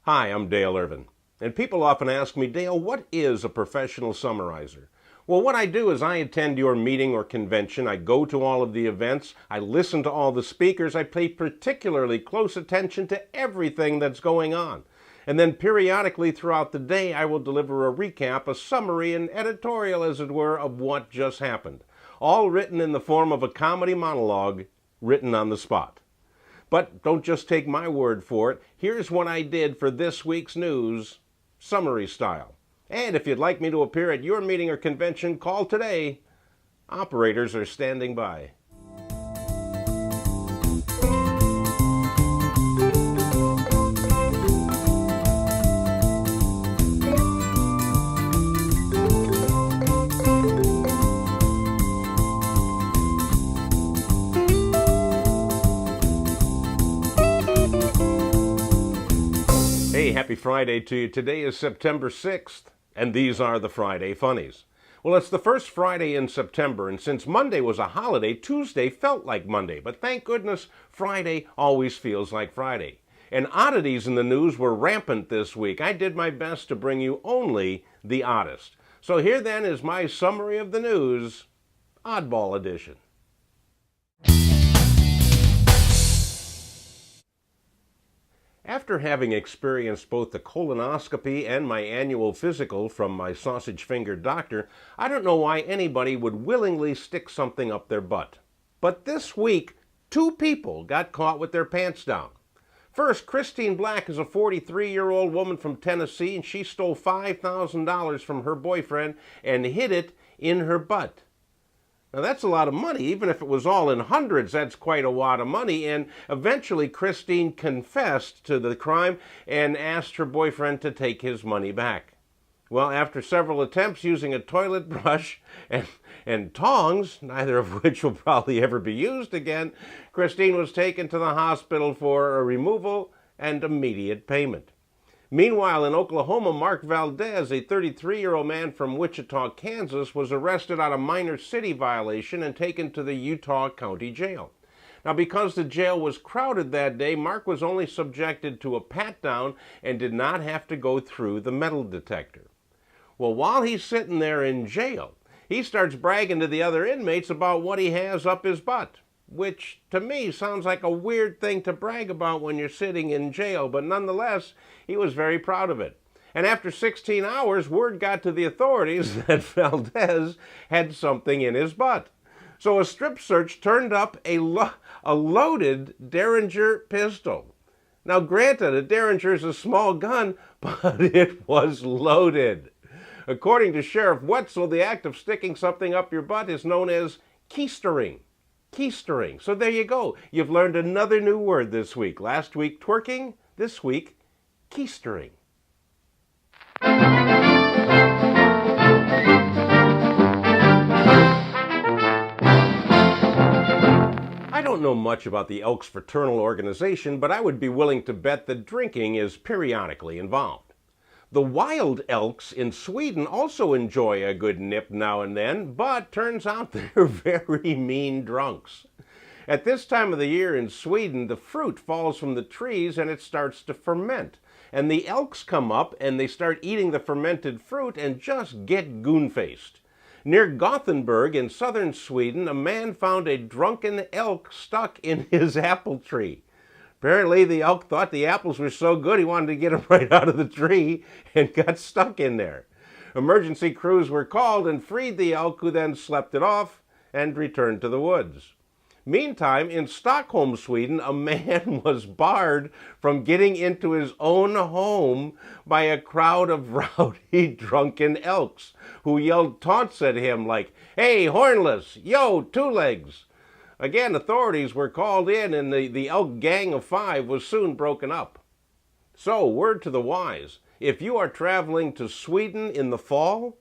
Hi, I'm Dale Irvin. And people often ask me, Dale, what is a professional summarizer? Well, what I do is I attend your meeting or convention, I go to all of the events, I listen to all the speakers, I pay particularly close attention to everything that's going on. And then periodically throughout the day, I will deliver a recap, a summary, an editorial, as it were, of what just happened. All written in the form of a comedy monologue, written on the spot. But don't just take my word for it. Here's what I did for this week's news, summary style. And if you'd like me to appear at your meeting or convention, call today. Operators are standing by. Hey, happy Friday to you. Today is September 6th, and these are the Friday Funnies. Well, it's the first Friday in September, and since Monday was a holiday, Tuesday felt like Monday. But thank goodness, Friday always feels like Friday. And oddities in the news were rampant this week. I did my best to bring you only the oddest. So here then is my summary of the news, Oddball Edition. After having experienced both the colonoscopy and my annual physical from my sausage-fingered doctor, I don't know why anybody would willingly stick something up their butt. But this week, 2 people got caught with their pants down. First, Christine Black is a 43-year-old woman from Tennessee, and she stole $5,000 from her boyfriend and hid it in her butt. Now that's a lot of money. Even if it was all in hundreds, that's quite a wad of money. And eventually Christine confessed to the crime and asked her boyfriend to take his money back. Well, after several attempts using a toilet brush and tongs, neither of which will probably ever be used again, Christine was taken to the hospital for a removal and immediate payment. Meanwhile, in Oklahoma, Mark Valdez, a 33-year-old man from Wichita, Kansas, was arrested on a minor city violation and taken to the Utah County Jail. Now, because the jail was crowded that day, Mark was only subjected to a pat-down and did not have to go through the metal detector. Well, while he's sitting there in jail, he starts bragging to the other inmates about what he has up his butt, which to me sounds like a weird thing to brag about when you're sitting in jail, but nonetheless, he was very proud of it. And after 16 hours, word got to the authorities that Valdez had something in his butt. So a strip search turned up a loaded Derringer pistol. Now granted, a Derringer is a small gun, but it was loaded. According to Sheriff Wetzel, the act of sticking something up your butt is known as keistering. Keistering. So there you go. You've learned another new word this week. Last week, twerking. This week, keistering. I don't know much about the Elks fraternal organization, but I would be willing to bet that drinking is periodically involved. The wild elks in Sweden also enjoy a good nip now and then, but turns out they're very mean drunks. At this time of the year in Sweden, the fruit falls from the trees and it starts to ferment. And the elks come up and they start eating the fermented fruit and just get goon-faced. Near Gothenburg in southern Sweden, a man found a drunken elk stuck in his apple tree. Apparently, the elk thought the apples were so good he wanted to get them right out of the tree and got stuck in there. Emergency crews were called and freed the elk, who then slept it off and returned to the woods. Meantime, in Stockholm, Sweden, a man was barred from getting into his own home by a crowd of rowdy, drunken elks who yelled taunts at him like, "Hey, hornless! Yo, two legs!" Again, authorities were called in and the elk gang of 5 was soon broken up. So, word to the wise, if you are traveling to Sweden in the fall,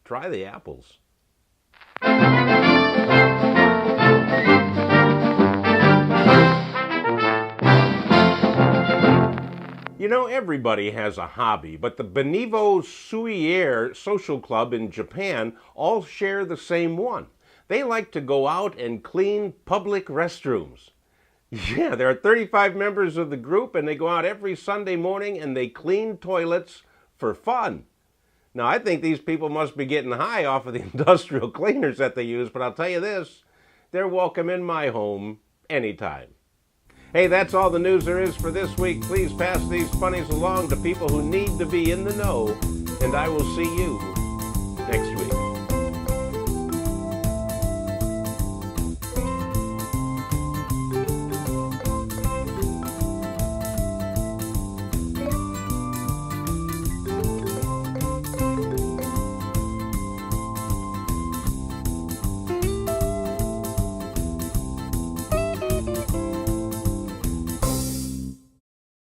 try the apples. You know, everybody has a hobby, but the Benevo Suiere Social Club in Japan all share the same one. They like to go out and clean public restrooms. Yeah, there are 35 members of the group, and they go out every Sunday morning and they clean toilets for fun. Now, I think these people must be getting high off of the industrial cleaners that they use, but I'll tell you this, they're welcome in my home anytime. Hey, that's all the news there is for this week. Please pass these funnies along to people who need to be in the know, and I will see you